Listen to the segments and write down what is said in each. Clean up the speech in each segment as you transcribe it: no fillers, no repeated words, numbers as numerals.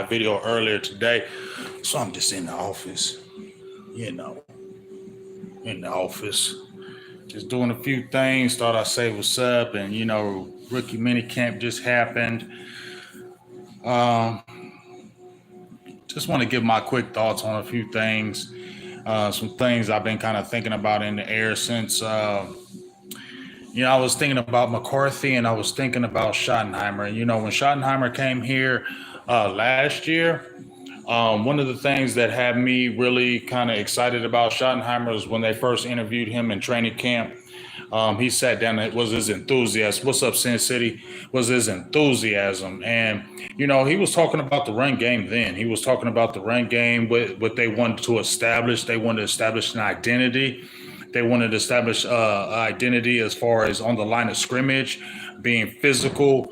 video earlier today. So I'm just in the office, you know, in the office, just doing a few things. Thought I'd say what's up. And, rookie mini camp just happened. Um, just want to give my quick thoughts on a few things. Some things I've been kind of thinking about in the air since, I was thinking about McCarthy and I was thinking about Schottenheimer. When Schottenheimer came here last year, one of the things that had me really kind of excited about Schottenheimer was when they first interviewed him in training camp. He sat down. It was his enthusiasm. What's up, Sin City? Was his enthusiasm, and he was talking about the run game. Then he was talking about the run game. What they wanted to establish. They wanted to establish an identity. They wanted to establish identity as far as on the line of scrimmage, being physical.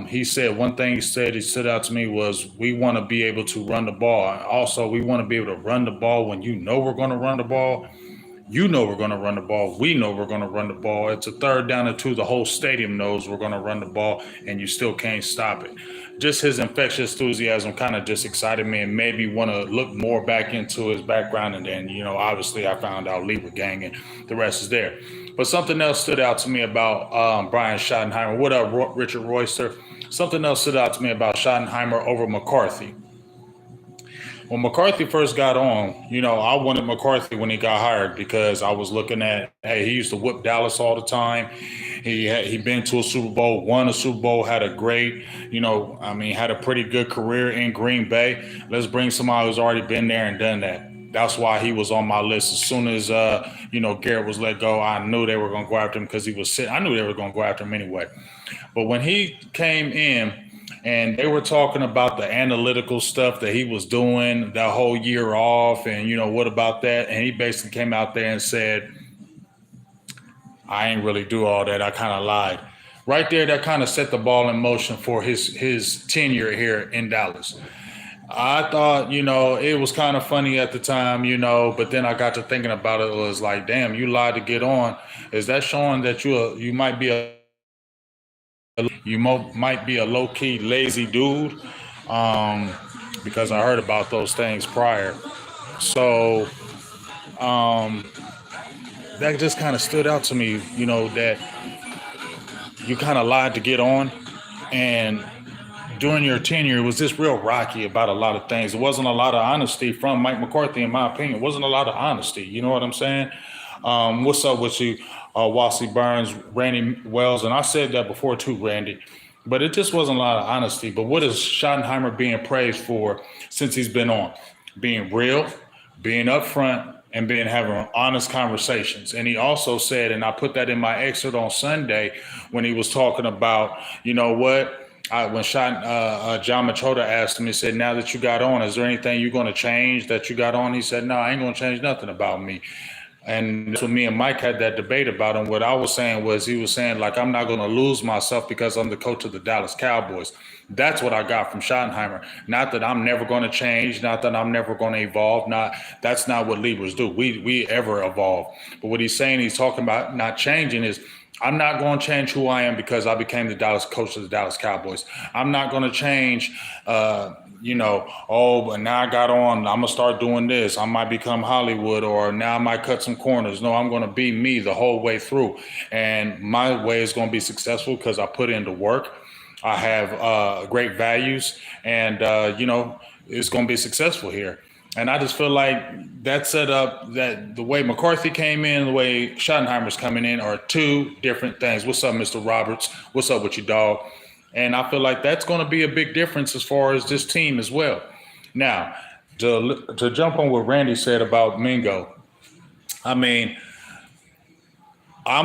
He said one thing he stood out to me was we want to be able to run the ball. Also, we want to be able to run the ball when we're going to run the ball. We're going to run the ball. We know we're going to run the ball. It's a third down and two. The whole stadium knows we're going to run the ball, and you still can't stop it. Just his infectious enthusiasm kind of just excited me and made me want to look more back into his background. And then, obviously I found out Libra Gang and the rest is there. But something else stood out to me about Brian Schottenheimer. What up, Richard Royster? Something else stood out to me about Schottenheimer over McCarthy. When McCarthy first got on, I wanted McCarthy when he got hired because I was looking at, hey, he used to whip Dallas all the time. He been to a Super Bowl, won a Super Bowl, had a great, had a pretty good career in Green Bay. Let's bring somebody who's already been there and done that. That's why he was on my list. As soon as, Garrett was let go, I knew they were going to go after him because he was sitting. I knew they were going to go after him anyway. But when he came in, and they were talking about the analytical stuff that he was doing that whole year off. And, what about that? And he basically came out there and said, I ain't really do all that. I kind of lied. Right there, that kind of set the ball in motion for his tenure here in Dallas. I thought, it was kind of funny at the time, but then I got to thinking about it. It was like, damn, you lied to get on. Is that showing that you might be a low-key lazy dude, because I heard about those things prior. So that just kind of stood out to me, that you kind of lied to get on. And during your tenure, it was just real rocky about a lot of things. It wasn't a lot of honesty from Mike McCarthy, in my opinion. It wasn't a lot of honesty. You know what I'm saying? What's up with you, Wassy Burns, Randy Wells? And I said that before too, Randy. But it just wasn't a lot of honesty. But what is Schottenheimer being praised for since he's been on? Being real, being upfront, and having honest conversations. And he also said, and I put that in my excerpt on Sunday when he was talking about, when John Machota asked him, he said, now that you got on, is there anything you're going to change that you got on? He said, no, I ain't going to change nothing about me. And that's when me and Mike had that debate about him. What I was saying was, he was saying, like, I'm not going to lose myself because I'm the coach of the Dallas Cowboys. That's what I got from Schottenheimer. Not that I'm never going to change, not that I'm never going to evolve. That's not what Libras do. We ever evolve. But what he's saying, he's talking about not changing is, I'm not going to change who I am because I became the Dallas coach of the Dallas Cowboys. I'm not going to change, but now I got on, I'm going to start doing this. I might become Hollywood, or now I might cut some corners. No, I'm going to be me the whole way through. And my way is going to be successful because I put in the work. I have great values, and, it's going to be successful here. And I just feel like that set up, that the way McCarthy came in, the way Schottenheimer's coming in are two different things. What's up, Mr. Roberts? What's up with you, dog? And I feel like that's going to be a big difference as far as this team as well. Now, to jump on what Randy said about Mingo, I'm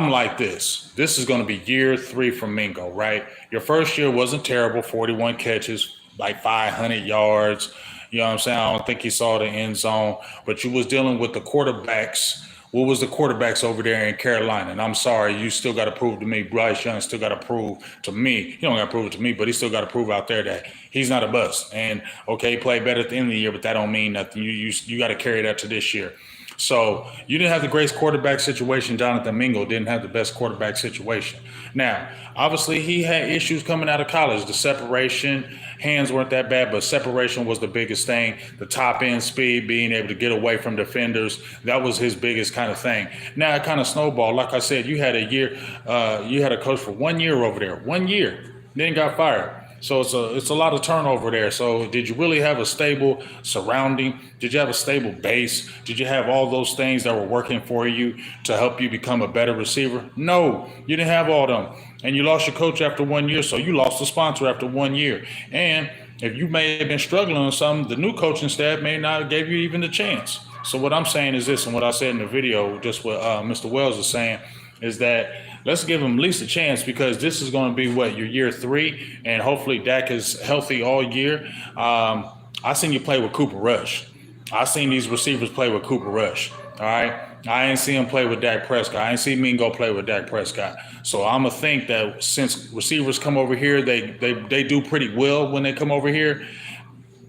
like this. This is going to be year 3 from Mingo, right? Your first year wasn't terrible, 41 catches, like 500 yards. You know what I'm saying? I don't think he saw the end zone, but you was dealing with the quarterbacks. What was the quarterbacks over there in Carolina? And I'm sorry, you still got to prove to me, Bryce Young still got to prove to me. He don't got to prove it to me, but he still got to prove out there that he's not a bust. And okay, he played better at the end of the year, but that don't mean nothing. You got to carry that to this year. So you didn't have the greatest quarterback situation. Jonathan Mingo didn't have the best quarterback situation. Now, obviously, he had issues coming out of college. The separation, hands weren't that bad, but separation was the biggest thing. The top end speed, being able to get away from defenders, that was his biggest kind of thing. Now it kind of snowballed. Like I said, you had you had a coach for 1 year over there, 1 year, then got fired. So it's a lot of turnover there. So did you really have a stable surrounding? Did you have a stable base? Did you have all those things that were working for you to help you become a better receiver? No, you didn't have all them. And you lost your coach after 1 year, so you lost the sponsor after 1 year. And if you may have been struggling on something, the new coaching staff may not have gave you even the chance. So what I'm saying is this, and what I said in the video, just what Mr. Wells is saying, is that let's give him at least a chance, because this is going to be what, your year 3, and hopefully Dak is healthy all year. I seen you play with Cooper Rush. I seen these receivers play with Cooper Rush. All right. I ain't see him play with Dak Prescott. I ain't see Mingo play with Dak Prescott. So I'm gonna think that since receivers come over here, they do pretty well when they come over here.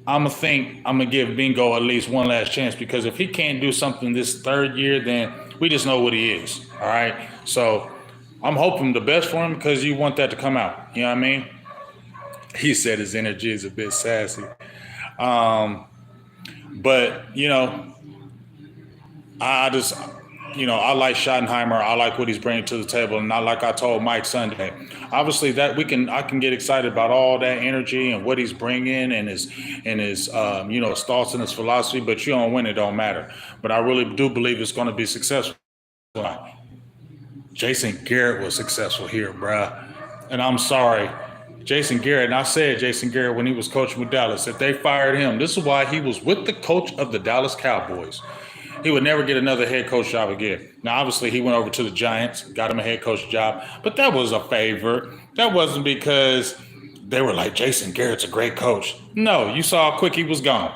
I'm gonna give Mingo at least one last chance, because if he can't do something this 3rd year, then we just know what he is. All right. So I'm hoping the best for him, because you want that to come out. You know what I mean? He said his energy is a bit sassy. But, I just, I like Schottenheimer. I like what he's bringing to the table. And not like I told Mike Sunday. Obviously, that I can get excited about all that energy and what he's bringing and his his thoughts and his philosophy. But you don't win, it don't matter. But I really do believe it's going to be successful. Jason Garrett was successful here, bruh. And I'm sorry. Jason Garrett, and I said Jason Garrett when he was coaching with Dallas, if they fired him, this is why he was with the coach of the Dallas Cowboys. He would never get another head coach job again. Now, obviously, he went over to the Giants, got him a head coach job, but that was a favor. That wasn't because they were like, Jason Garrett's a great coach. No, you saw how quick he was gone.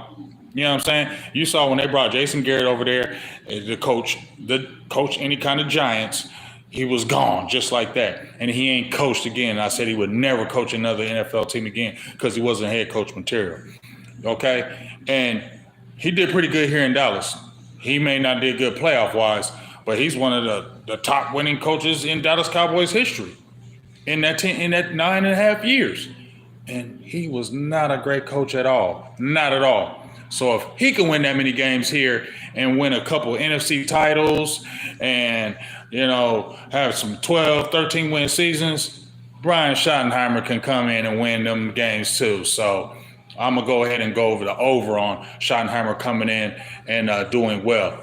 You know what I'm saying? You saw when they brought Jason Garrett over there, the coach any kind of Giants, he was gone just like that. And he ain't coached again. I said he would never coach another NFL team again because he wasn't head coach material. Okay? And he did pretty good here in Dallas. He may not do good playoff-wise, but he's one of the top winning coaches in Dallas Cowboys history in that 9.5 years. And he was not a great coach at all. Not at all. So if he can win that many games here and win a couple NFC titles and, have some 12, 13 win seasons, Brian Schottenheimer can come in and win them games too. So I'm going to go ahead and go over the over on Schottenheimer coming in and doing well,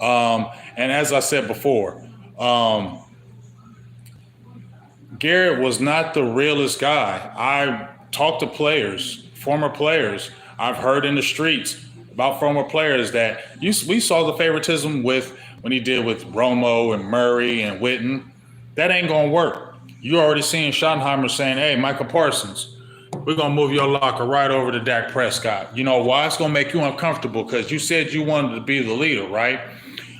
And as I said before, Garrett was not the realest guy. I talked to former players. I've heard in the streets about former players that we saw the favoritism when he did with Romo and Murray and Witten. That ain't going to work. You already seen Schottenheimer saying, hey, Michael Parsons, we're going to move your locker right over to Dak Prescott. You know why? It's going to make you uncomfortable because you said you wanted to be the leader, right?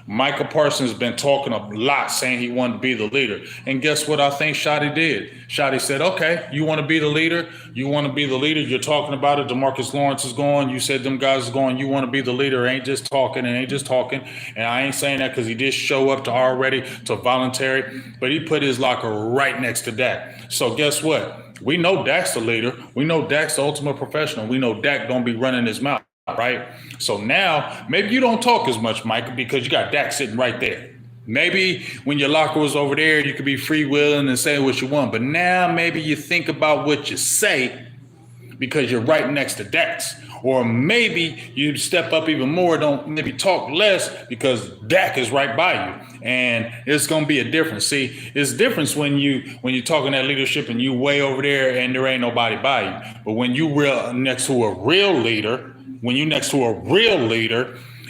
Michael Parsons has been talking a lot saying he wanted to be the leader. And guess what I think Shotty did? Shotty said, okay, you want to be the leader? You want to be the leader? You're talking about it. DeMarcus Lawrence is going. You said them guys is going. You want to be the leader. Ain't just talking and ain't just talking. And I ain't saying that because he did show up to voluntary, but he put his locker right next to Dak. So guess what? We know Dak's the leader. We know Dak's the ultimate professional. We know Dak don't be running his mouth. Right. So now maybe you don't talk as much, Michael, because you got Dak sitting right there. Maybe when your locker was over there, you could be freewheeling and saying what you want. But now maybe you think about what you say because you're right next to Dak's. Or maybe you step up even more, don't maybe talk less because Dak is right by you. And it's going to be a difference. See, it's a difference when you're talking that leadership and you way over there and there ain't nobody by you. But when you next to a real leader,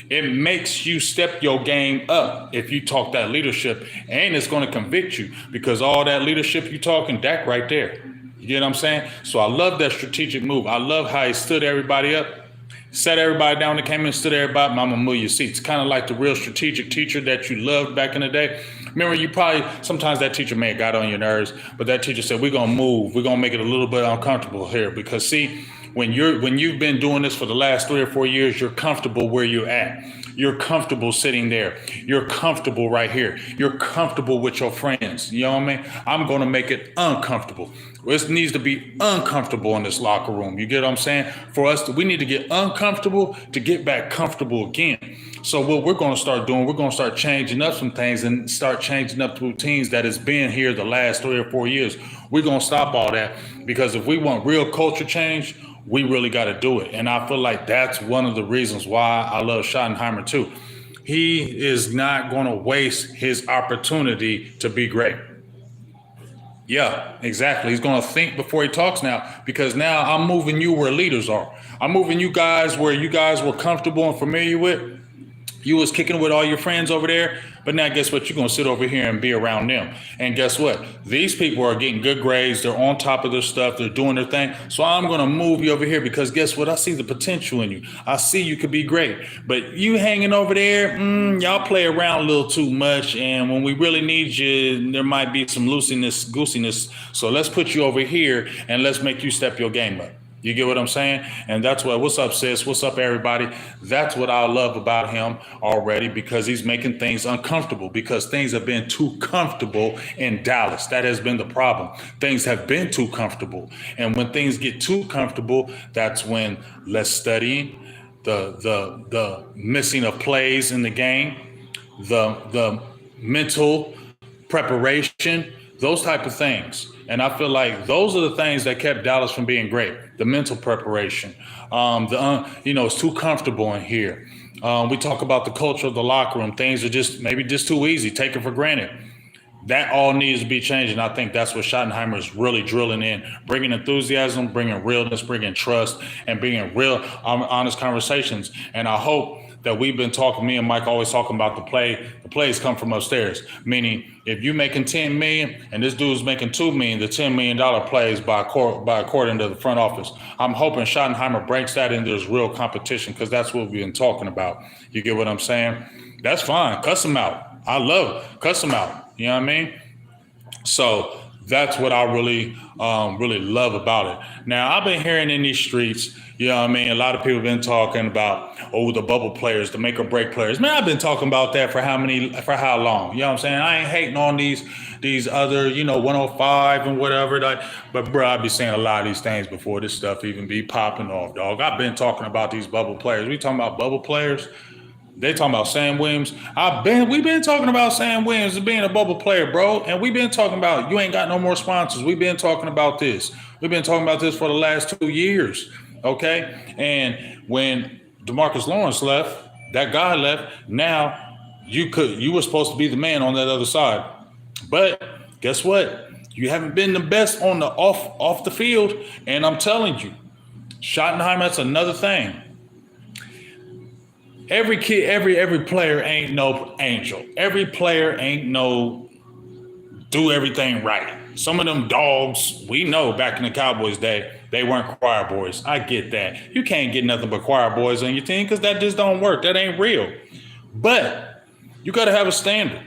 it makes you step your game up if you talk that leadership, and it's going to convict you because all that leadership you talking, Dak right there. You get what I'm saying? So I love that strategic move. I love how he stood everybody up, sat everybody down, and came in and stood everybody, mama, move your seats. Kind of like the real strategic teacher that you loved back in the day. Remember, sometimes that teacher may have got on your nerves, but that teacher said, we're going to move. We're going to make it a little bit uncomfortable here because, see, When you've been doing this for the last 3 or 4 years, you're comfortable where you're at. You're comfortable sitting there. You're comfortable right here. You're comfortable with your friends. You know what I mean? I'm going to make it uncomfortable. It needs to be uncomfortable in this locker room. You get what I'm saying? For us, we need to get uncomfortable to get back comfortable again. So what we're going to start doing, we're going to start changing up some things and start changing up the routines that has been here the last 3 or 4 years. We're going to stop all that, because if we want real culture change, we really got to do it. And I feel like that's one of the reasons why I love Schottenheimer too. He is not going to waste his opportunity to be great. Yeah, exactly. He's going to think before he talks now, because now I'm moving you where leaders are. I'm moving you guys where you guys were comfortable and familiar with. You was kicking with all your friends over there, but now guess what? You're going to sit over here and be around them. And guess what? These people are getting good grades. They're on top of their stuff. They're doing their thing. So I'm going to move you over here, because guess what? I see the potential in you. I see you could be great. But you hanging over there, y'all play around a little too much. And when we really need you, there might be some goosiness. So let's put you over here and let's make you step your game up. You get what I'm saying? And that's what's up, sis? What's up, everybody? That's what I love about him already, because he's making things uncomfortable, because things have been too comfortable in Dallas. That has been the problem. Things have been too comfortable. And when things get too comfortable, that's when less studying, the missing of plays in the game, the mental preparation, those type of things. And I feel like those are the things that kept Dallas from being great. The mental preparation, it's too comfortable in here. We talk about the culture of the locker room. Things are just too easy, taken for granted. That all needs to be changed. And I think that's what Schottenheimer is really drilling in, bringing enthusiasm, bringing realness, bringing trust, and bringing real honest conversations. And I hope that we've been talking, me and Mike always talking about the plays come from upstairs. Meaning if you making 10 million and this dude's making 2 million, the $10 million plays by according to the front office. I'm hoping Schottenheimer breaks that into this real competition, because that's what we've been talking about. You get what I'm saying? That's fine. Cuss them out. I love it. Cuss them out. You know what I mean? So that's what I really love about it. Now, I've been hearing in these streets, you know what I mean? A lot of people have been talking about, the bubble players, the make or break players. Man, I've been talking about that for how long? You know what I'm saying? I ain't hating on these other, 105 and whatever. But bro, I'd be saying a lot of these things before this stuff even be popping off, dog. I've been talking about these bubble players. We talking about bubble players? They talking about Sam Williams. We've been talking about Sam Williams as being a bubble player, bro. And we've been talking about, you ain't got no more sponsors. We've been talking about this. We've been talking about this for the last 2 years. Okay. And when DeMarcus Lawrence left, that guy left. Now you were supposed to be the man on that other side. But guess what? You haven't been the best on the off the field. And I'm telling you, Schottenheimer, that's another thing. Every kid, every player ain't no angel. Every player ain't no do everything right. Some of them dogs, we know back in the Cowboys day, they weren't choir boys. I get that. You can't get nothing but choir boys on your team, because that just don't work. That ain't real. But you got to have a standard.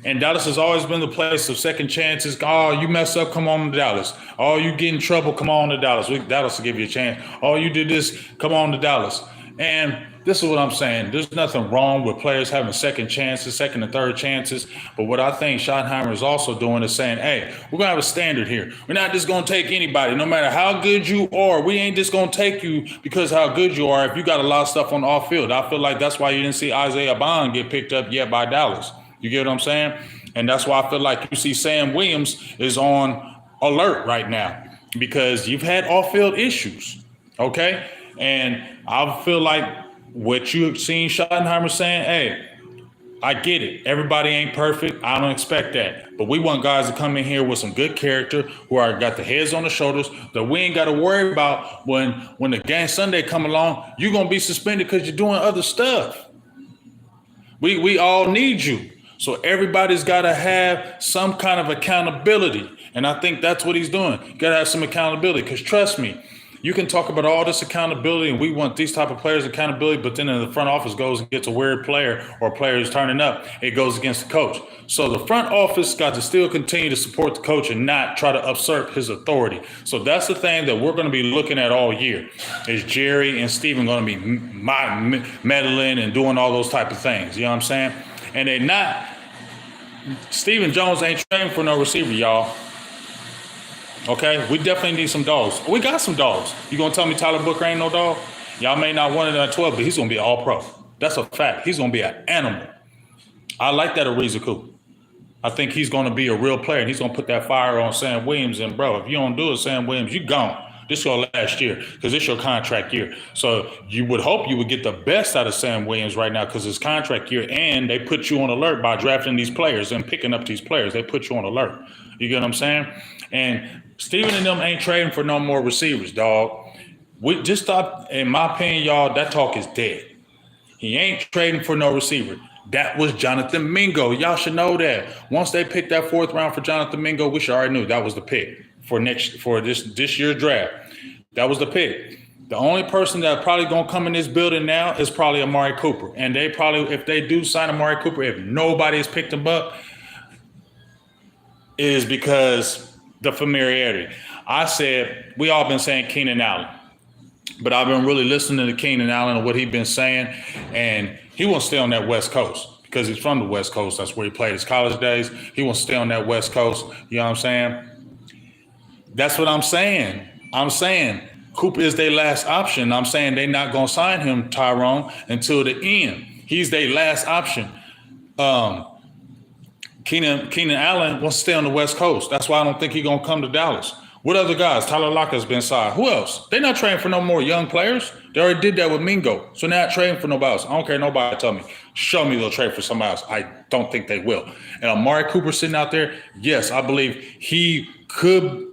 And Dallas has always been the place of second chances. Oh, you mess up, come on to Dallas. Oh, you get in trouble, come on to Dallas. Dallas will give you a chance. Oh, you did this, come on to Dallas. And this is what I'm saying. There's nothing wrong with players having second chances, second and third chances. But what I think Schottenheimer is also doing is saying, hey, we're going to have a standard here. We're not just going to take anybody, no matter how good you are. We ain't just going to take you because how good you are if you got a lot of stuff on the off field. I feel like that's why you didn't see Isaiah Bond get picked up yet by Dallas. You get what I'm saying? And that's why I feel like you see Sam Williams is on alert right now, because you've had off-field issues, okay? And I feel like what you've seen Schottenheimer saying, hey, I get it. Everybody ain't perfect. I don't expect that. But we want guys to come in here with some good character, who are got the heads on the shoulders, that we ain't got to worry about when the game Sunday come along, you're going to be suspended because you're doing other stuff. We all need you. So everybody's got to have some kind of accountability. And I think that's what he's doing. You got to have some accountability, because trust me, You can talk about all this accountability, and we want these type of players accountability, but then in the front office goes and gets a weird player or a player who's turning up, it goes against the coach. So the front office got to still continue to support the coach and not try to usurp his authority. So that's the thing that we're going to be looking at all year. Is Jerry and Steven going to be meddling and doing all those type of things? You know what I'm saying? And they not. Stephen Jones ain't trained for no receiver, y'all. Okay, we definitely need some dogs. We got some dogs. You gonna tell me Tyler Booker ain't no dog? Y'all may not want it at 12, but he's gonna be all pro. That's a fact. He's gonna be an animal. I like that Ariza Cooper. I think he's gonna be a real player, and he's gonna put that fire on Sam Williams. And bro, if you don't do it, Sam Williams, you gone. This is your last year because it's your contract year. So you would hope you would get the best out of Sam Williams right now because it's contract year, and they put you on alert by drafting these players and picking up these players. They put you on alert. You get what I'm saying? And Steven and them ain't trading for no more receivers, dog. We just thought, in my opinion, y'all, that talk is dead. He ain't trading for no receiver. That was Jonathan Mingo. Y'all should know that. Once they picked that 4th round for Jonathan Mingo, we should already knew that was the pick for this year's draft. That was the pick. The only person that probably gonna come in this building now is probably Amari Cooper. And they probably, if they do sign Amari Cooper, if nobody has picked him up, is because the familiarity. I said, we all been saying Keenan Allen, but I've been really listening to Keenan Allen and what he's been saying, and he wants to stay on that West Coast because he's from the West Coast. That's where he played his college days. He wants to stay on that West Coast. You know what I'm saying? That's what I'm saying. I'm saying Cooper is their last option. I'm saying they're not going to sign him, Tyrone, until the end. He's their last option. Keenan Allen wants to stay on the West Coast. That's why I don't think he's going to come to Dallas. What other guys? Tyler Lockett's been signed. Who else? They're not trading for no more young players. They already did that with Mingo. So they're not trading for nobody else. I don't care nobody tell me. Show me they'll trade for somebody else. I don't think they will. And Amari Cooper sitting out there, yes, I believe he could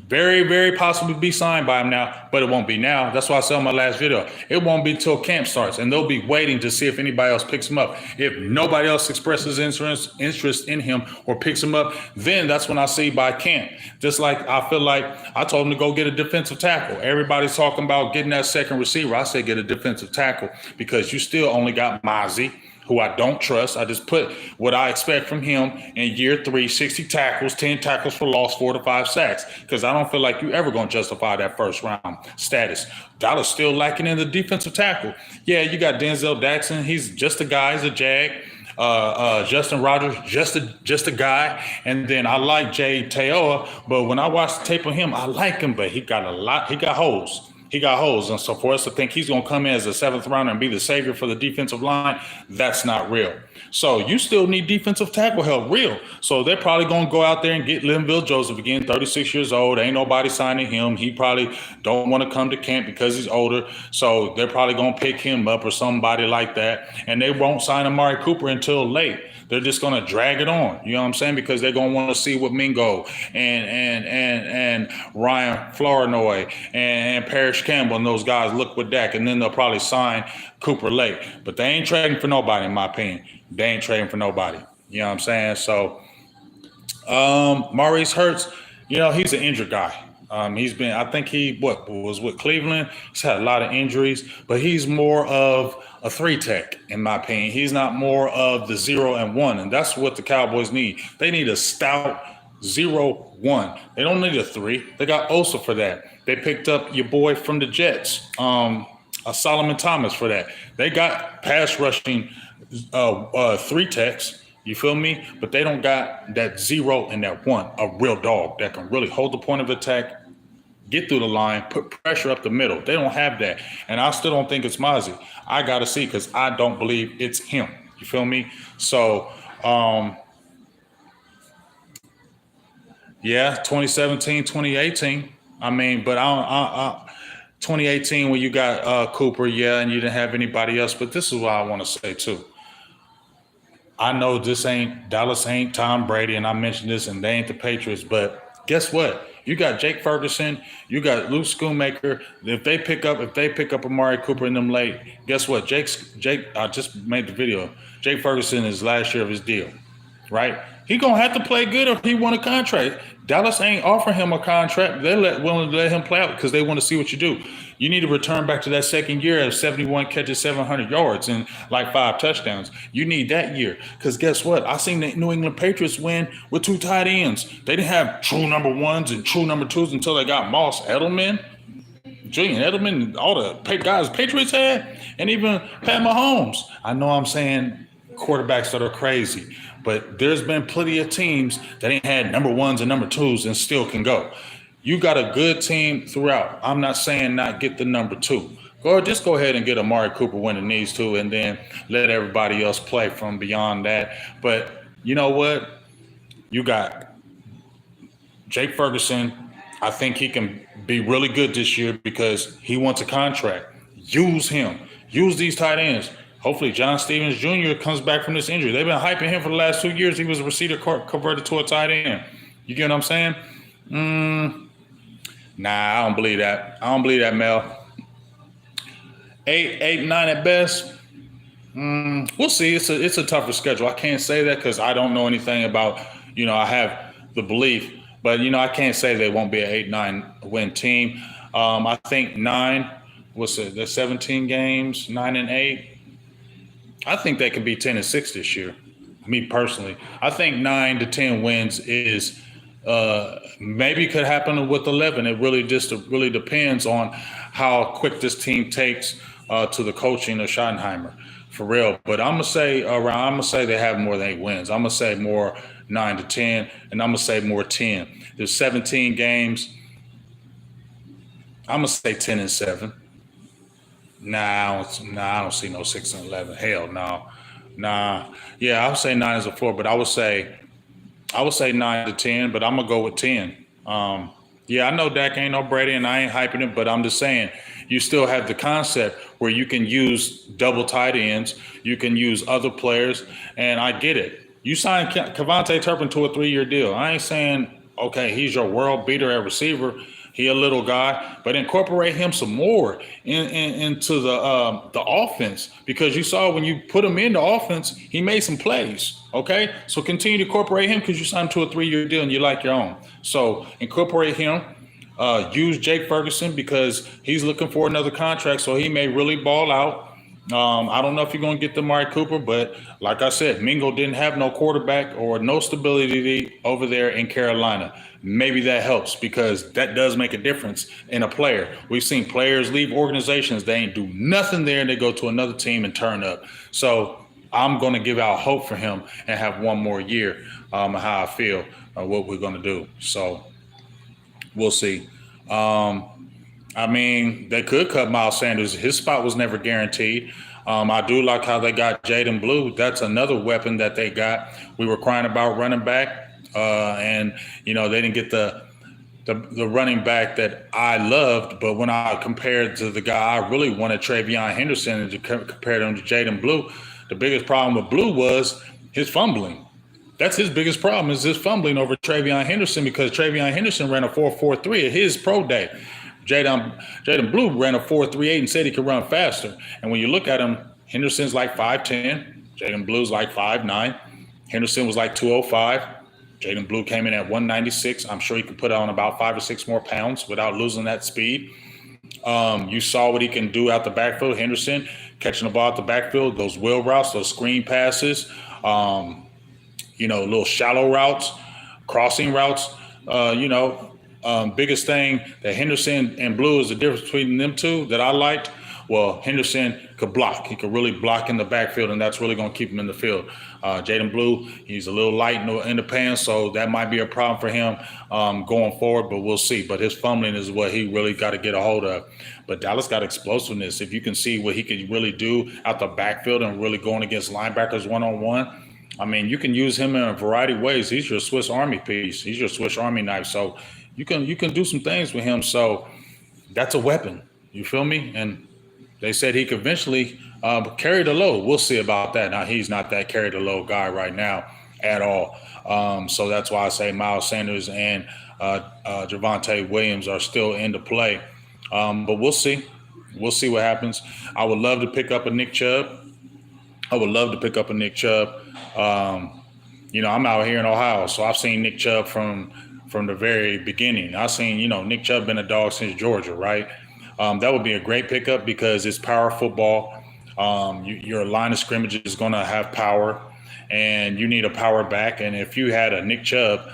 very, very possibly be signed by him now, but it won't be now. That's why I said in my last video, it won't be till camp starts, and they'll be waiting to see if anybody else picks him up. If nobody else expresses interest in him or picks him up, then that's when I see by camp. Just like I feel like I told him to go get a defensive tackle. Everybody's talking about getting that second receiver. I said get a defensive tackle because you still only got Mozzie, who I don't trust. I just put what I expect from him in year 3, 60 tackles, 10 tackles for loss, 4 to 5 sacks, because I don't feel like you ever going to justify that first round status. Dallas still lacking in the defensive tackle. Yeah, you got Denzel Jackson. He's just a guy. He's a jag. Justin Rogers, just a guy. And then I like Jay Teoa, but when I watch the tape of him, I like him, but he got holes. And so for us to think he's going to come in as a 7th rounder and be the savior for the defensive line, that's not real. So you still need defensive tackle help, real. So they're probably going to go out there and get Linville Joseph again, 36 years old. Ain't nobody signing him. He probably don't want to come to camp because he's older. So they're probably going to pick him up or somebody like that. And they won't sign Amari Cooper until late. They're just going to drag it on. You know what I'm saying? Because they're going to want to see what Mingo and Ryan Flournoy and Parrish Campbell and those guys look with Dak. And then they'll probably sign Cooper late. But they ain't trading for nobody, in my opinion. They ain't trading for nobody. You know what I'm saying? So Maurice Hurts, he's an injured guy. He's been, I think he was with Cleveland. He's had a lot of injuries, but he's more of a 3-tech, in my opinion. He's not more of the 0 and 1, and that's what the Cowboys need. They need a stout 0-1. They don't need a 3. They got Osa for that. They picked up your boy from the Jets, Solomon Thomas for that. They got pass rushing 3-techs. You feel me? But they don't got that 0 and that 1, a real dog that can really hold the point of attack, get through the line, put pressure up the middle. They don't have that. And I still don't think it's Mozzie. I got to see because I don't believe it's him. You feel me? So, 2017, 2018. I mean, but 2018 when you got Cooper, and you didn't have anybody else. But this is what I want to say, too. I know Dallas ain't Tom Brady, and I mentioned this, and they ain't the Patriots, but guess what? You got Jake Ferguson, you got Luke Schoonmaker. If they pick up Amari Cooper in them late, guess what? Jake, I just made the video. Jake Ferguson is last year of his deal, right? He gonna have to play good or he want a contract. Dallas ain't offering him a contract. Willing to let him play out because they want to see what you do. You need to return back to that second year of 71 catches, 700 yards, and like 5 touchdowns. You need that year because guess what? I seen the New England Patriots win with 2 tight ends. They didn't have true number ones and true number twos until they got Moss, Edelman, Julian Edelman, all the guys Patriots had, and even Pat Mahomes. I know I'm saying quarterbacks that are crazy, but there's been plenty of teams that ain't had number ones and number twos and still can go. You got a good team throughout. I'm not saying not get the number 2. Just go ahead and get Amari Cooper when it needs to, and then let everybody else play from beyond that. But you know what? You got Jake Ferguson. I think he can be really good this year because he wants a contract. Use him. Use these tight ends. Hopefully John Stevens Jr. comes back from this injury. They've been hyping him for the last 2 years. He was a receiver converted to a tight end. You get what I'm saying? Nah, I don't believe that. I don't believe that, Mel. 8, 9 at best. We'll see. It's a tougher schedule. I can't say that because I don't know anything about, I have the belief, but, I can't say they won't be an 8, 9 win team. I think 9, there's 17 games, 9 and 8. I think they could be 10 and 6 this year. Me personally, I think 9 to 10 wins is maybe could happen with 11. It really depends on how quick this team takes to the coaching of Schottenheimer, for real. But I'm gonna say they have more than 8 wins. I'm gonna say more 9 to 10, and I'm gonna say more 10. There's 17 games. I'm gonna say 10 and 7. Nah, I don't see no 6 and 11. Hell no. Nah. Yeah, I would say 9 is a floor, but I would say 9 to 10, but I'm gonna go with 10. Yeah, I know Dak ain't no Brady and I ain't hyping it, but I'm just saying you still have the concept where you can use double tight ends, you can use other players, and I get it. You signed Kevontae Turpin to a 3-year deal. I ain't saying, okay, he's your world beater at receiver. He a little guy, but incorporate him some more into the offense because you saw when you put him in the offense, he made some plays. Okay, so continue to incorporate him because you signed him to a 3-year deal and you like your own. So incorporate him. Use Jake Ferguson because he's looking for another contract, so he may really ball out. I don't know if you're going to get the Amari Cooper, but like I said, Mingo didn't have no quarterback or no stability over there in Carolina. Maybe that helps because that does make a difference in a player. We've seen players leave organizations. They ain't do nothing there and they go to another team and turn up. So I'm going to give out hope for him and have one more year how I feel what we're going to do. So we'll see. I mean, they could cut Miles Sanders. His spot was never guaranteed. I do like how they got Jaden Blue. That's another weapon that they got. We were crying about running back, and they didn't get the running back that I loved. But when I compared to the guy I really wanted, Travion Henderson, and compared him to Jaden Blue, the biggest problem with Blue was his fumbling. That's his biggest problem is his fumbling over Travion Henderson because Travion Henderson ran a 4.43 at his pro day. Jaden Blue ran a 4.38 and said he could run faster. And when you look at him, Henderson's like 5'10", Jaden Blue's like 5'9". Henderson was like 205. Jaden Blue came in at 196. I'm sure he could put on about 5 or 6 more pounds without losing that speed. You saw what he can do out the backfield. Henderson catching the ball out the backfield, those wheel routes, those screen passes, little shallow routes, crossing routes, biggest thing that Henderson and Blue is the difference between them two that I liked. Well, Henderson could block. He could really block in the backfield, and that's really going to keep him in the field. Jaden Blue, he's a little light in the pants, so that might be a problem for him going forward, but we'll see. But his fumbling is what he really got to get a hold of. But Dallas got explosiveness. If you can see what he could really do out the backfield and really going against linebackers one-on-one, I mean, you can use him in a variety of ways. He's your Swiss Army piece. He's your Swiss Army knife. So you can do some things with him. So that's a weapon. You feel me? And they said he could eventually carry the load. We'll see about that. Now, he's not that carry the load guy right now at all. So that's why I say Miles Sanders and Javonte Williams are still into play. But we'll see. We'll see what happens. I would love to pick up a Nick Chubb. I'm out here in Ohio, so I've seen Nick Chubb from the very beginning. I've seen, Nick Chubb been a dog since Georgia, right? That would be a great pickup because it's power football. Your line of scrimmage is going to have power, and you need a power back. And if you had a Nick Chubb,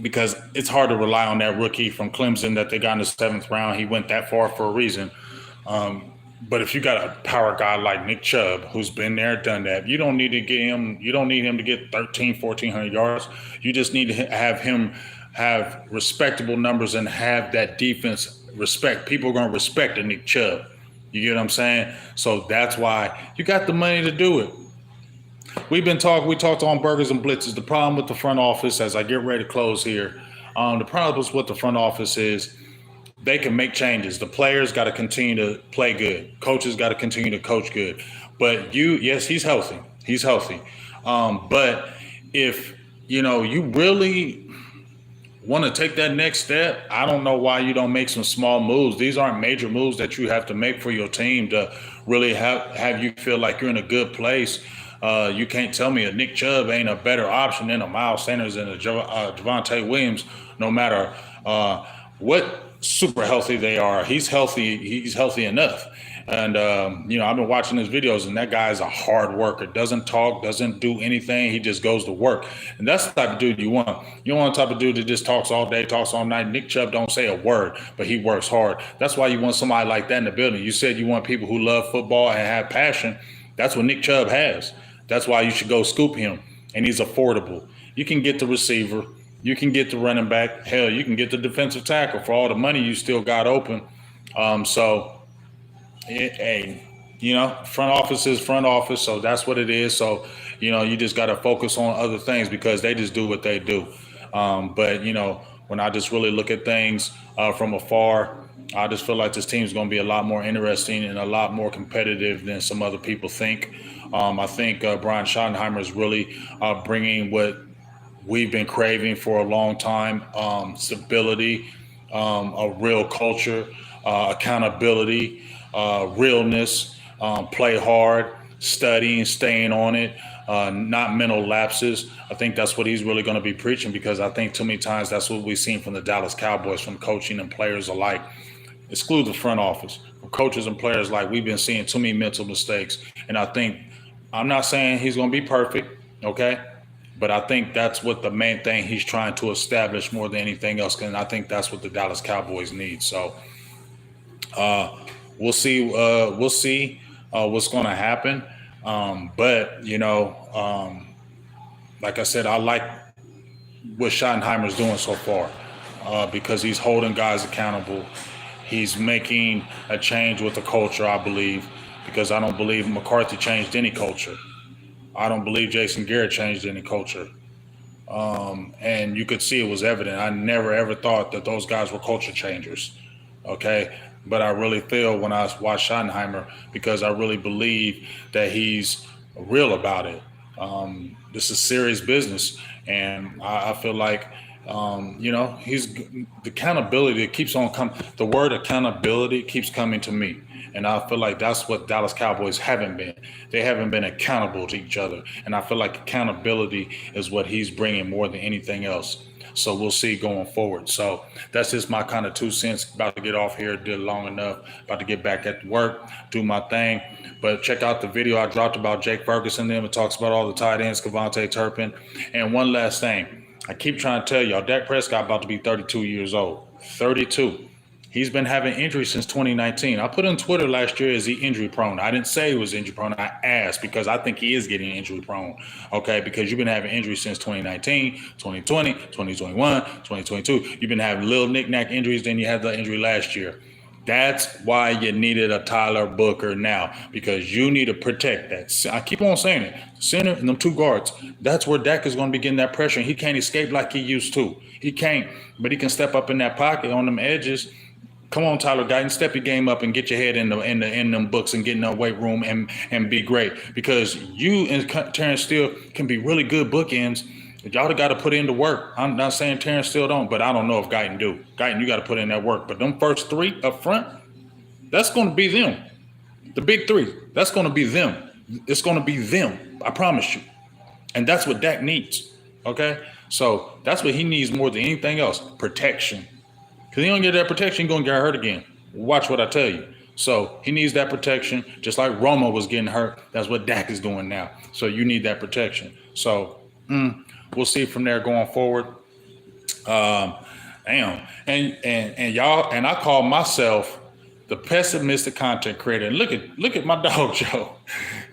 because it's hard to rely on that rookie from Clemson that they got in the seventh round. He went that far for a reason. But if you got a power guy like Nick Chubb, who's been there, done that, you don't need to get him. You don't need him to get 1,400 yards. You just need to have him have respectable numbers and have that defense respect. People are going to respect a Nick Chubb. You get what I'm saying? So that's why you got the money to do it. We talked on burgers and blitzes. The problem with the front office, as I get ready to close here, the problem with the front office is they can make changes. The players got to continue to play good. Coaches got to continue to coach good. But yes, he's healthy. He's healthy. But if you really want to take that next step, I don't know why you don't make some small moves. These aren't major moves that you have to make for your team to really have you feel like you're in a good place. You can't tell me a Nick Chubb ain't a better option than a Miles Sanders and a Javonte Williams, no matter what super healthy they are. He's healthy. He's healthy enough. And, I've been watching his videos, and that guy is a hard worker. Doesn't talk, doesn't do anything. He just goes to work. And that's the type of dude you want. You don't want the type of dude that just talks all day, talks all night. Nick Chubb don't say a word, but he works hard. That's why you want somebody like that in the building. You said you want people who love football and have passion. That's what Nick Chubb has. That's why you should go scoop him. And he's affordable. You can get the receiver. You can get the running back. Hell, you can get the defensive tackle for all the money you still got open. Front office is front office, so that's what it is. So, you just got to focus on other things because they just do what they do. But when I just really look at things from afar, I just feel like this team is going to be a lot more interesting and a lot more competitive than some other people think. I think Brian Schottenheimer is really bringing what we've been craving for a long time, stability, a real culture, accountability, realness, play hard, studying, staying on it, not mental lapses. I think that's what he's really going to be preaching because I think too many times that's what we've seen from the Dallas Cowboys, from coaching and players alike. Exclude the front office. From coaches and players alike, we've been seeing too many mental mistakes. And I think, I'm not saying he's going to be perfect, okay? But I think that's what the main thing he's trying to establish more than anything else. And I think that's what the Dallas Cowboys need. So we'll see. We'll see what's going to happen. But like I said, I like what Schottenheimer's doing so far because he's holding guys accountable. He's making a change with the culture, I believe, because I don't believe McCarthy changed any culture. I don't believe Jason Garrett changed any culture. And you could see it was evident. I never, ever thought that those guys were culture changers. Okay. But I really feel when I watch Schottenheimer because I really believe that he's real about it. This is serious business. And I feel like, he's the accountability that keeps on coming. The word accountability keeps coming to me. And I feel like that's what Dallas Cowboys haven't been. They haven't been accountable to each other. And I feel like accountability is what he's bringing more than anything else. So we'll see going forward. So that's just my kind of 2 cents. About to get off here, did long enough. About to get back at work, do my thing. But check out the video I dropped about Jake Ferguson. Then it talks about all the tight ends, Kevontae Turpin. And one last thing. I keep trying to tell y'all, Dak Prescott about to be 32 years old. 32. He's been having injuries since 2019. I put on Twitter last year, is he injury prone? I didn't say he was injury prone. I asked because I think he is getting injury prone. Okay, because you've been having injuries since 2019, 2020, 2021, 2022. You've been having little knick-knack injuries, then you had the injury last year. That's why you needed a Tyler Booker now, because you need to protect that. I keep on saying it. Center and them 2 guards, that's where Dak is going to be getting that pressure. He can't escape like he used to. He can't, but he can step up in that pocket on them edges. Come on, Tyler Guyton, step your game up and get your head in them books and get in the weight room and be great. Because you and Terrence Steele can be really good bookends. Y'all got to put in the work. I'm not saying Terrence Steele don't, but I don't know if Guyton do. Guyton, you got to put in that work. But them first 3 up front, that's going to be them. The big 3, that's going to be them. It's going to be them. I promise you. And that's what Dak needs. Okay. So that's what he needs more than anything else, protection. Because he don't get that protection, he's going to get hurt again. Watch what I tell you. So he needs that protection, just like Roma was getting hurt. That's what Dak is doing now. So you need that protection. So we'll see from there going forward. Um, Damn. And y'all, and I call myself the pessimistic content creator. And look at my dog Joe.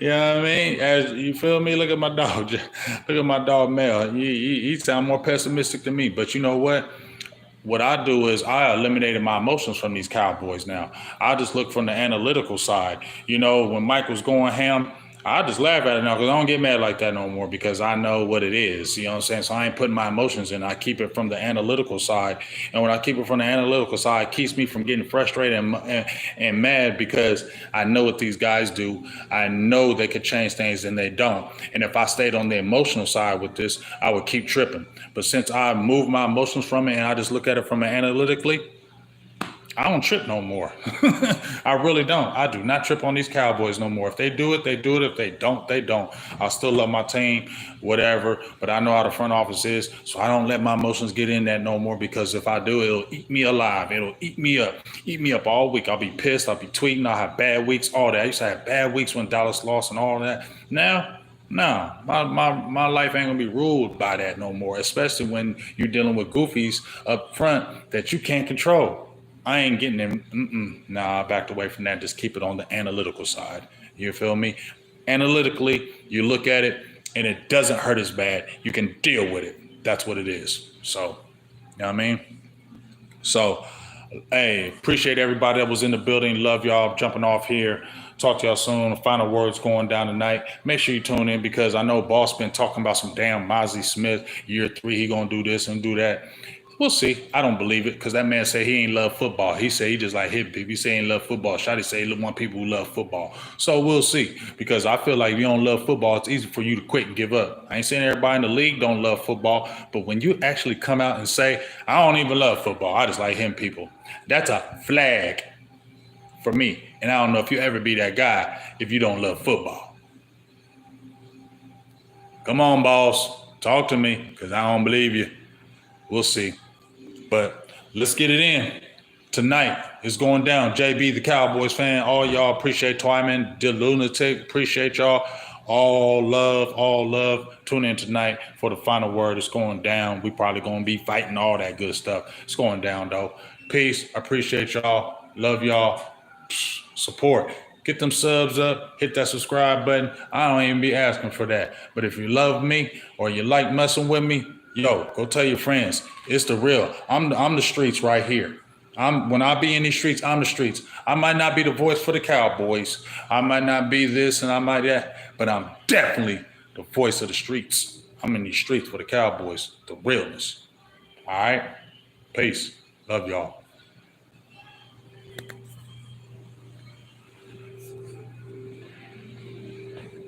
You know what I mean? As you feel me, look at my dog. Look at my dog Mel. He sound more pessimistic than me. But you know what I do is I eliminated my emotions from these Cowboys now. I just look from the analytical side. You know, when Mike was going ham, I just laugh at it now because I don't get mad like that no more because I know what it is. You know what I'm saying? So I ain't putting my emotions in. I keep it from the analytical side. And when I keep it from the analytical side, it keeps me from getting frustrated and mad because I know what these guys do. I know they could change things and they don't. And if I stayed on the emotional side with this, I would keep tripping. But since I moved my emotions from it and I just look at it from it analytically, I don't trip no more. I really don't. I do not trip on these Cowboys no more. If they do it, they do it. If they don't, they don't. I still love my team, whatever. But I know how the front office is, so I don't let my emotions get in that no more because if I do, it'll eat me alive. It'll eat me up all week. I'll be pissed. I'll be tweeting. I'll have bad weeks, all that. I used to have bad weeks when Dallas lost and all that. Now, no, my life ain't gonna be ruled by that no more, especially when you're dealing with goofies up front that you can't control. I ain't getting them. Nah, I backed away from that. Just keep it on the analytical side. You feel me? Analytically, you look at it and it doesn't hurt as bad. You can deal with it. That's what it is. So, you know what I mean? So, hey, appreciate everybody that was in the building. Love y'all. Jumping off here. Talk to y'all soon. Final words going down tonight. Make sure you tune in because I know Boss been talking about some damn Mozzie Smith. Year 3, he gonna do this and do that. We'll see. I don't believe it because that man said he ain't love football. He said he just like hit people. He say he ain't love football. Shotty say he want people who love football. So we'll see because I feel like if you don't love football, it's easy for you to quit and give up. I ain't saying everybody in the league don't love football, but when you actually come out and say, I don't even love football, I just like hitting people, that's a flag for me. And I don't know if you ever be that guy if you don't love football. Come on, boss. Talk to me because I don't believe you. We'll see. But let's get it in. Tonight is going down. JB, the Cowboys fan, all y'all appreciate Twyman, the Lunatic, appreciate y'all. All love, all love. Tune in tonight for the final word. It's going down. We probably going to be fighting all that good stuff. It's going down, though. Peace. I appreciate y'all. Love y'all. Support. Get them subs up. Hit that subscribe button. I don't even be asking for that. But if you love me or you like messing with me, yo, go tell your friends. It's the real. I'm the streets right here. When I be in these streets, I'm the streets. I might not be the voice for the Cowboys. I might not be this and I might that, but I'm definitely the voice of the streets. I'm in these streets for the Cowboys, the realness. All right? Peace. Love y'all.